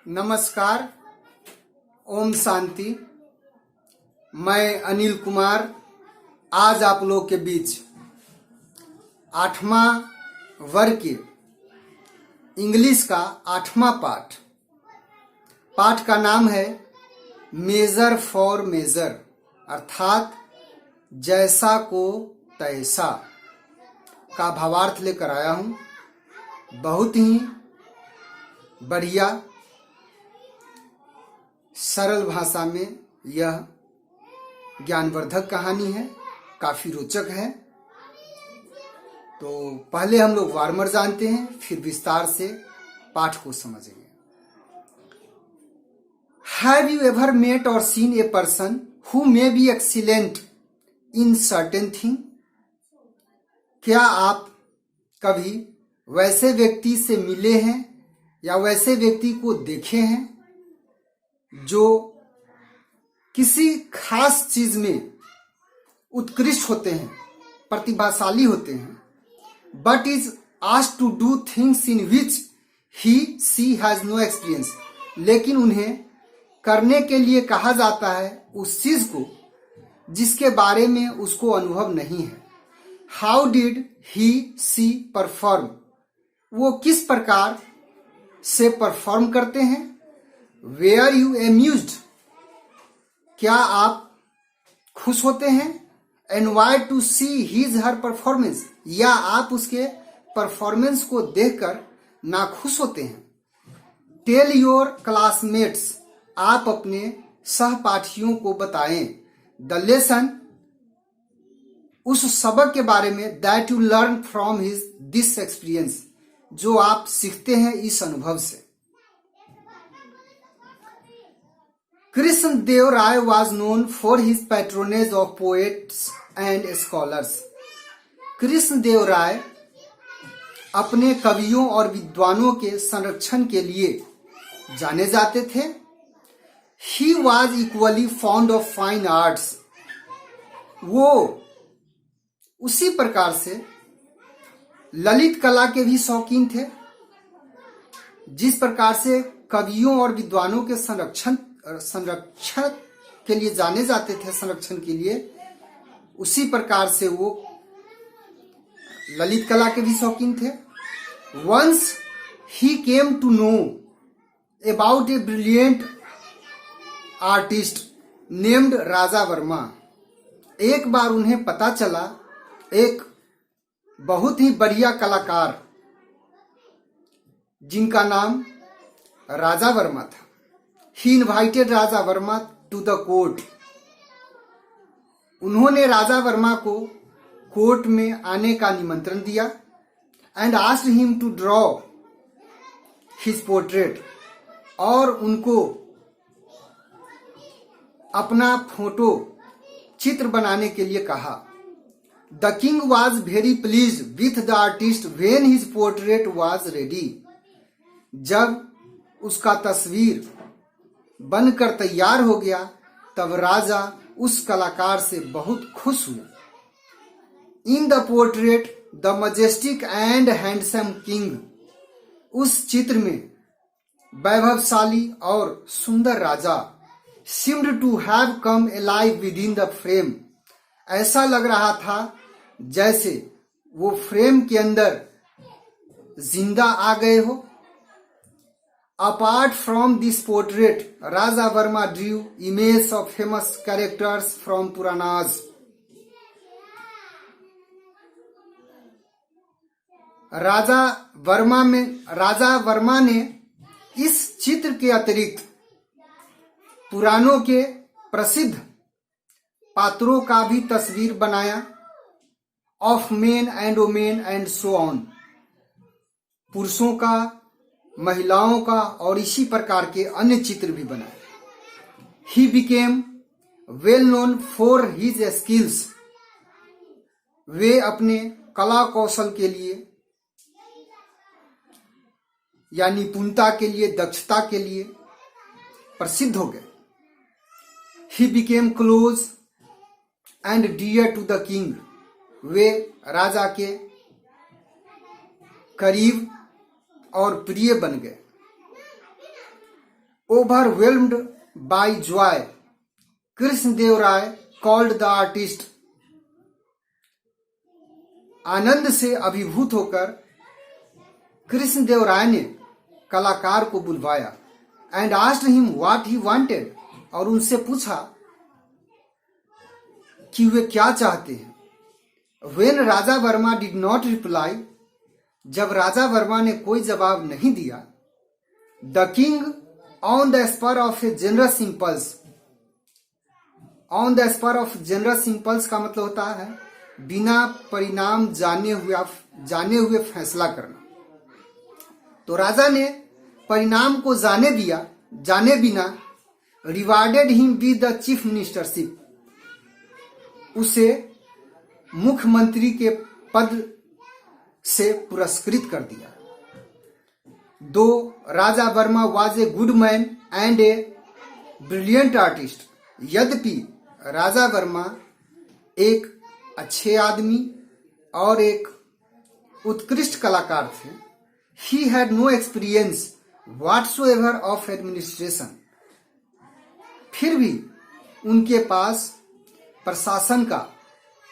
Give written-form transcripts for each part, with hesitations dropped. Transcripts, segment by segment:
नमस्कार, ओम शांति। मैं अनिल कुमार आज आप लोग के बीच 8वां वर्ग के इंग्लिश का 8वां पाठ का नाम है मेजर फॉर मेजर, अर्थात जैसा को तैसा का भावार्थ लेकर आया हूँ। बहुत ही बढ़िया सरल भाषा में यह ज्ञानवर्धक कहानी है, काफी रोचक है। तो पहले हम लोग वार्मर जानते हैं, फिर विस्तार से पाठ को समझेंगे। Have you ever met or seen a person who may be excellent in certain thing? क्या आप कभी वैसे व्यक्ति से मिले हैं या वैसे व्यक्ति को देखे हैं जो किसी खास चीज में उत्कृष्ट होते हैं, प्रतिभाशाली होते हैं, but is asked to do things in which he she has no experience, लेकिन उन्हें करने के लिए कहा जाता है उस चीज को जिसके बारे में उसको अनुभव नहीं है। How did he she perform, वो किस प्रकार से परफॉर्म करते हैं। वेयर यू एम्यूज्ड, क्या आप खुश होते हैं। And why to see his her performance, या आप उसके परफॉर्मेंस को देखकर नाखुश होते हैं। टेल योर क्लासमेट्स, आप अपने सहपाठियों को बताएं। द लेसन, उस सबक के बारे में, that you learn from his this experience, जो आप सीखते हैं इस अनुभव से। Krishna Deva Raya was known for his patronage of poets and scholars. Krishna Deva Raya अपने कवियों और विद्वानों के संरक्षण के लिए जाने जाते थे। He was equally fond of fine arts, वो उसी प्रकार से ललित कला के भी शौकीन थे। जिस प्रकार से कवियों और विद्वानों के संरक्षण के लिए जाने जाते थे, संरक्षण के लिए, उसी प्रकार से वो ललित कला के भी शौकीन थे। Once he came to know about a brilliant artist named Raja Varma, एक बार उन्हें पता चला एक बहुत ही बढ़िया कलाकार जिनका नाम राजा वर्मा था। He invited Raja Varma to the court, उन्होंने राजा वर्मा को कोर्ट में आने का निमंत्रण दिया। And asked him to draw his portrait, और उनको अपना फोटो चित्र बनाने के लिए कहा। The king was very please with the artist when his portrait was ready, जब उसका तस्वीर बनकर तैयार हो गया तब राजा उस कलाकार से बहुत खुश हुए। In the portrait the majestic and handsome king, उस चित्र में वैभवशाली और सुंदर राजा seemed to have come alive within the frame, ऐसा लग रहा था जैसे वो फ्रेम के अंदर जिंदा आ गए हो। Apart from this portrait, Raja Verma drew images of famous characters from Puranas. राजा वर्मा ने इस चित्र के अतिरिक्त पुराणों के प्रसिद्ध पात्रों का भी तस्वीर बनाया। Of main and women and so on, पुरुषों का, महिलाओं का और इसी प्रकार के अन्य चित्र भी बनाए। He became well known for his skills, वे अपने कला कौशल के लिए या निपुणता के लिए, दक्षता के लिए प्रसिद्ध हो गए। He became close and dear to the king, वे राजा के करीब और प्रिय बन गए। Overwhelmed by joy, Krishnadeva Rai called the artist. आनंद से अभिभूत होकर कृष्णदेव राय ने कलाकार को बुलवाया and asked him what he wanted, और उनसे पूछा कि वे क्या चाहते हैं. When Raja Verma did not reply, जब राजा वर्मा ने कोई जवाब नहीं दिया, the king on the spur of a generous impulse, on the spur of generous impulse का मतलब होता है बिना परिणाम जाने हुए फैसला करना. तो राजा ने परिणाम को जाने बिना rewarded him with the chief ministership, उसे मुख्यमंत्री के पद से पुरस्कृत कर दिया. Though Raja Varma was a good man and a brilliant artist, यद्यपि राजा वर्मा एक अच्छे आदमी और एक उत्कृष्ट कलाकार थे. He had no experience whatsoever of administration, फिर भी उनके पास प्रशासन का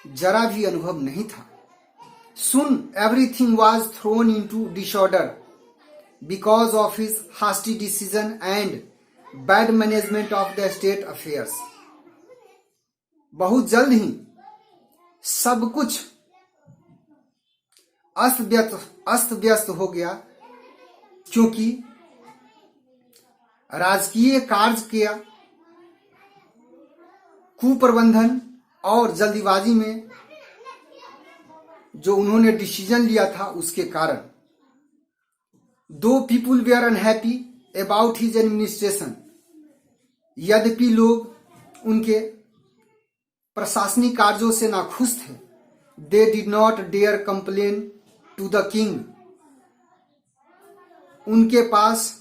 जरा भी अनुभव नहीं था. Soon everything was thrown into disorder because of his hasty decision and bad management of the state affairs. बहुत जल्द ही सब कुछ अस्त व्यस्त हो गया, क्योंकि राजकीय कार्य किया कुप्रबंधन और जल्दीबाजी में जो उन्होंने डिसीजन लिया था उसके कारण. Though people were unhappy about his administration, यद्यपि लोग उनके प्रशासनिक कार्यों से नाखुश थे. They did not dare complain to the king, उनके पास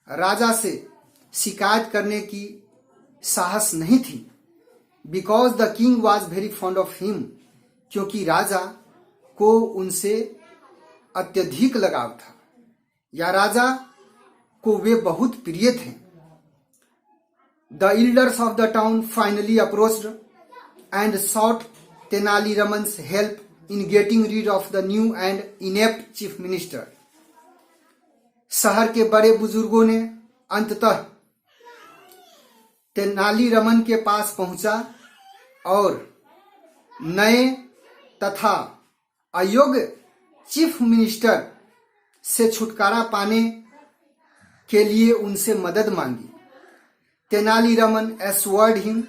राजा से शिकायत करने की साहस नहीं थी. Because the king was very fond of him, क्योंकि राजा को उनसे अत्यधिक लगाव था या राजा को वे बहुत प्रिय थे. The elders of the town finally approached and sought Tenali Raman's help in getting rid of the new and inept chief minister. शहर के बड़े बुजुर्गों ने अंततः तेनाली रमन के पास पहुंचा और नए तथा अयोग्य चीफ मिनिस्टर से छुटकारा पाने के लिए उनसे मदद मांगी. तेनाली रमन एश्योर्ड हिम,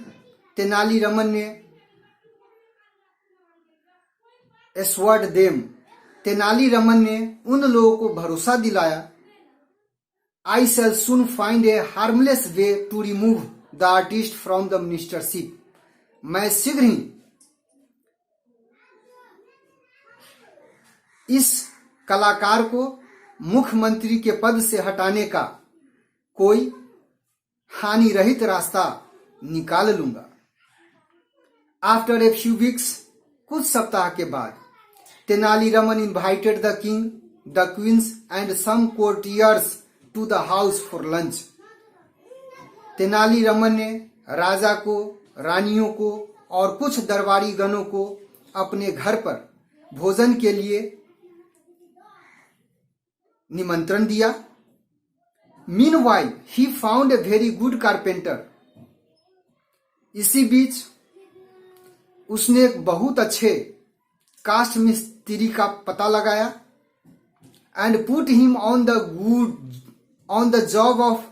तेनाली रमन ने एश्योर्ड देम, तेनाली रमन ने उन लोगों को भरोसा दिलाया. I shall soon find a harmless way to remove the artist from the ministership, मैं शीघ्र ही इस कलाकार को मुख्यमंत्री के पद से हटाने का कोई हानि रहित रास्ता निकाल लूंगा. आफ्टर ए फ्यू वीक्स, कुछ सप्ताह के बाद, Tenali Raman invited the king, the queens and some courtiers to the house for lunch. Tenali Raman ने राजा को, रानियों को और कुछ दरबारी गणों को अपने घर पर भोजन के लिए निमंत्रण दिया. Meanwhile he found a very good carpenter, इसी बीच उसने एक बहुत अच्छे कास्ट मिस्त्री का पता लगाया. And put him on the job of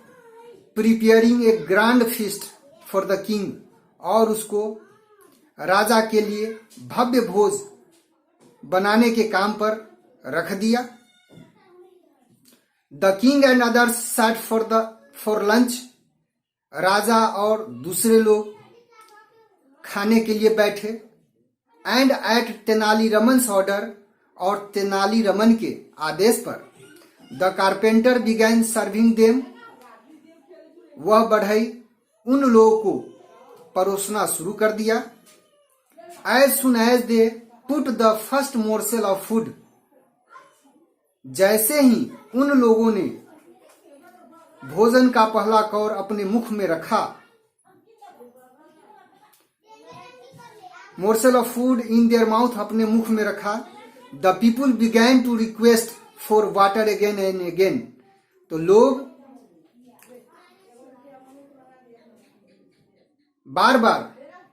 preparing A grand feast for the king, और उसको राजा के लिए भव्य भोज बनाने के काम पर रख दिया. The king and others sat for lunch, राजा और दूसरे लोग खाने के लिए बैठे. And at Tenali Raman's order, और तेनाली रमन के आदेश पर the carpenter began serving them, वह बढ़ई उन लोगों को परोसना शुरू कर दिया. As soon as they put the first morsel of food, जैसे ही उन लोगों ने भोजन का पहला कौर अपने मुख में रखा। Morsel of food in their mouth, अपने मुख में रखा। The people began to request for water again and again, तो लोग बार बार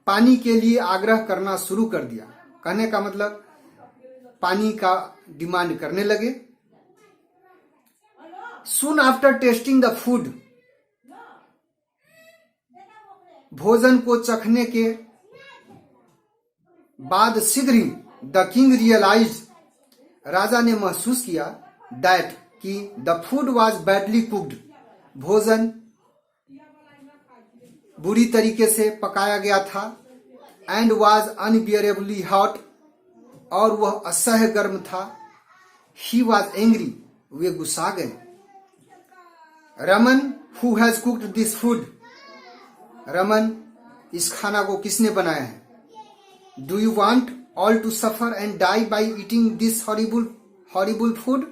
पानी के लिए आग्रह करना शुरू कर दिया। कहने का मतलब पानी का डिमांड करने लगे। Soon after tasting the food, भोजन को चखने के बाद शीघ्र ही द किंग रियलाइज, राजा ने महसूस किया दैट कि the food was badly cooked, भोजन बुरी तरीके से पकाया गया था। एंड वॉज अनबियरेबली हॉट, और वह असह्य गर्म था। ही वॉज एंग्री, वे गुस्सा गए। Raman who has cooked this food, Raman इस खाना को किसने बनाया है? Do you want all to suffer and die by eating this horrible food,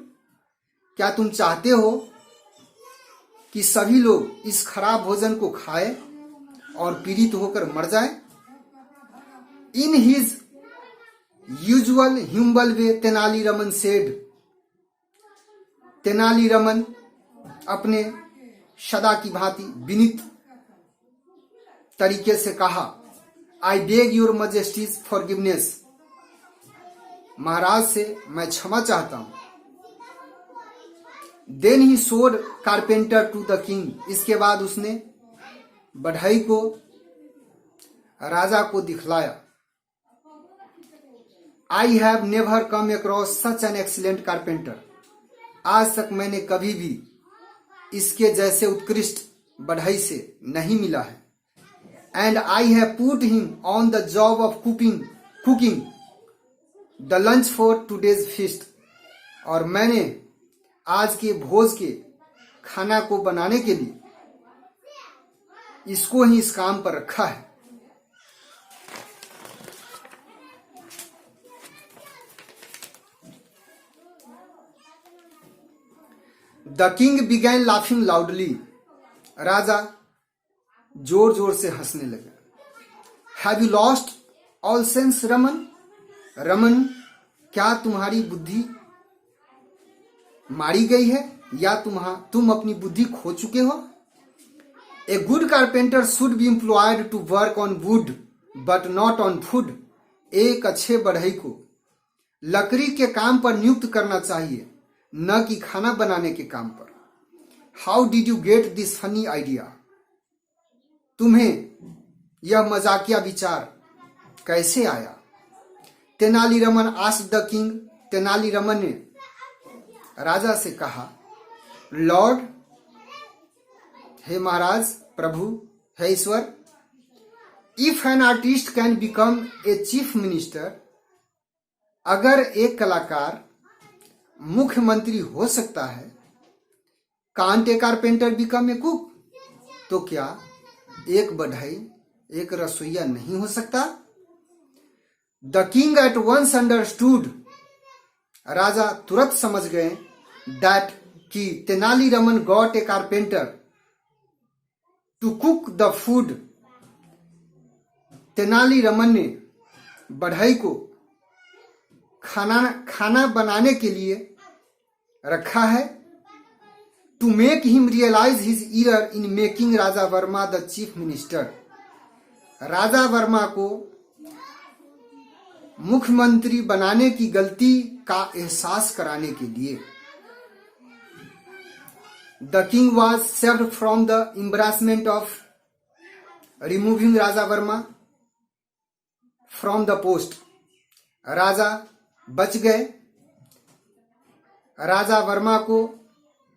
क्या तुम चाहते हो कि सभी लोग इस खराब भोजन को खाएं और पीड़ित होकर मर जाएं? In his usual humble way Tenali Raman said, Tenali Raman अपने सदा की भांति विनीत तरीके से कहा, I beg your majesty's forgiveness, महाराज से मैं क्षमा चाहता हूं। Then he showed carpenter to the king, इसके बाद उसने बढ़ई को राजा को दिखलाया। I have never come across such an excellent carpenter, आज तक मैंने कभी भी इसके जैसे उत्कृष्ट बढ़ई से नहीं मिला है। And I have put him on the job of cooking the lunch for today's feast, और मैंने आज के भोज के खाना को बनाने के लिए इसको ही इस काम पर रखा है। The king began laughing loudly, राजा जोर जोर से हंसने लगा। Have you lost all sense Raman, Raman क्या तुम्हारी बुद्धि मारी गई है या तुम अपनी बुद्धि खो चुके हो? A good carpenter should be employed to work on wood but not on food, एक अच्छे बढ़ई को लकड़ी के काम पर नियुक्त करना चाहिए, न कि खाना बनाने के काम पर। How did you get this funny idea, तुम्हें यह मजाकिया विचार कैसे आया? Tenaliraman asked the king, Tenaliraman ने राजा से कहा, लॉर्ड, हे महाराज, प्रभु, हे ईश्वर, if an artist can become a chief minister, अगर एक कलाकार मुख्यमंत्री हो सकता है, can't a carpenter become a cook, तो क्या एक बढ़ई एक रसोईया नहीं हो सकता? The king at once understood, राजा तुरंत समझ गए दैट कि Tenaliraman got a carpenter to cook the food, Tenaliraman ने बढ़ई को खाना बनाने के लिए रखा है। To make him realise his error in making Raja Varma the chief minister, Raja Varma को मुख्यमंत्री बनाने की गलती का एहसास कराने के लिए। The king was saved from the embarrassment of removing Raja Varma from the post, राजा बच गए राजा वर्मा को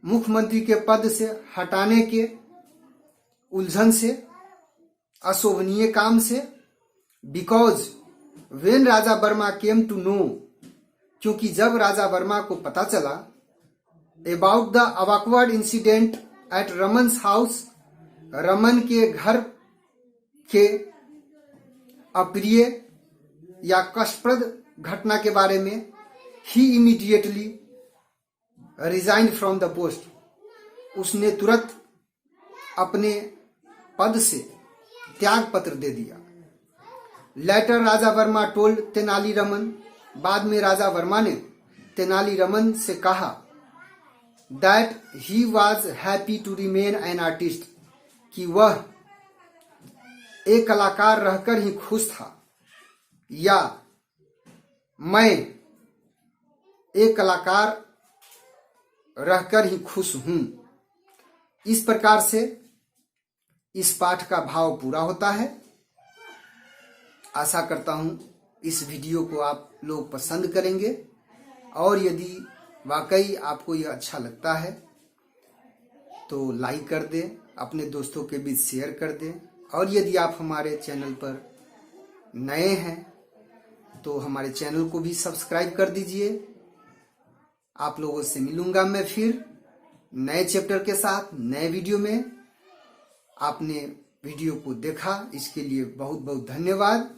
मुख्यमंत्री के पद से हटाने के उलझन से, अशोभनीय काम से। Because when Raja Varma came to know, क्योंकि जब राजा वर्मा को पता चला about the awkward incident at Raman's house, Raman के घर के अप्रिय या कष्टप्रद घटना के बारे में, he immediately resign from the post, उसने तुरंत अपने पद से त्याग पत्र दे दिया। लेटर राजा वर्मा टोल्ड तेनालीरामन, बाद में राजा वर्मा ने तेनालीरामन से कहा that he was happy to remain an artist, कि वह एक कलाकार रहकर ही खुश था, या मैं एक कलाकार रहकर ही खुश हूं। इस प्रकार से इस पाठ का भाव पूरा होता है। आशा करता हूं इस वीडियो को आप लोग पसंद करेंगे, और यदि वाकई आपको यह अच्छा लगता है तो लाइक कर दें, अपने दोस्तों के बीच शेयर कर दें, और यदि आप हमारे चैनल पर नए हैं तो हमारे चैनल को भी सब्सक्राइब कर दीजिए। आप लोगों से मिलूंगा मैं फिर नए चैप्टर के साथ नए वीडियो में। आपने वीडियो को देखा इसके लिए बहुत बहुत धन्यवाद।